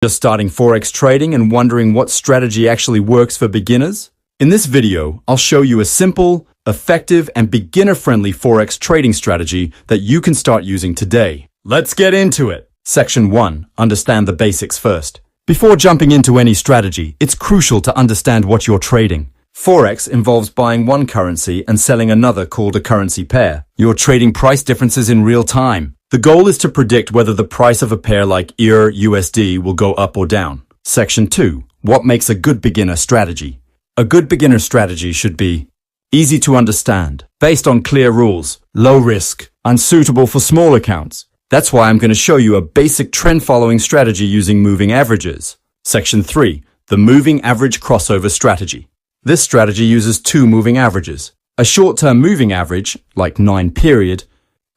Just starting Forex trading and wondering what strategy actually works for beginners? In this video, I'll show you a simple, effective, and beginner-friendly Forex trading strategy that you can start using today. Let's get into it! Section 1. Understand the basics first. Before jumping into any strategy, it's crucial to understand what you're trading. Forex involves buying one currency and selling another called a currency pair. You're trading price differences in real time. The goal is to predict whether the price of a pair like EUR USD will go up or down. Section 2. What makes a good beginner strategy? A good beginner strategy should be easy to understand, based on clear rules, low risk, unsuitable for small accounts. That's why I'm going to show you a basic trend-following strategy using moving averages. Section 3. The moving average crossover strategy. This strategy uses two moving averages. A short-term moving average, like 9 period,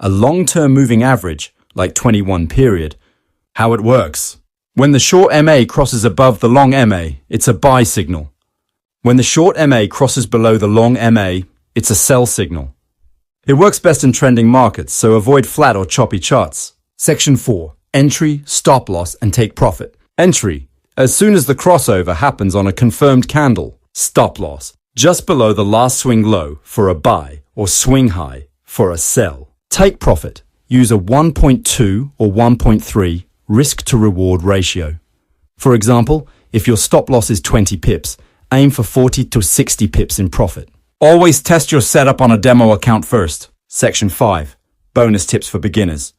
a long-term moving average, like 21 period. How it works. When the short MA crosses above the long MA, it's a buy signal. When the short MA crosses below the long MA, it's a sell signal. It works best in trending markets, so avoid flat or choppy charts. Section 4. Entry, stop loss, and take profit. Entry. As soon as the crossover happens on a confirmed candle. Stop loss. Just below the last swing low for a buy or swing high for a sell. Take profit. Use a 1.2 or 1.3 risk to reward ratio. For example, if your stop loss is 20 pips, aim for 40 to 60 pips in profit. Always test your setup on a demo account first. Section 5. Bonus tips for beginners.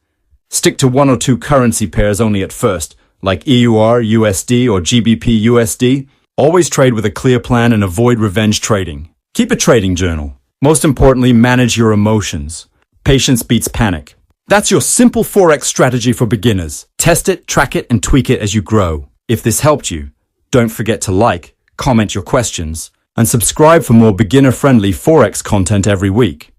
Stick to one or two currency pairs only at first, like EUR USD or GBP USD. Always trade with a clear plan and avoid revenge trading. Keep a trading journal. Most importantly, manage your emotions. Patience beats panic. That's your simple Forex strategy for beginners. Test it, track it, and tweak it as you grow. If this helped you, don't forget to like, comment your questions, and subscribe for more beginner-friendly Forex content every week.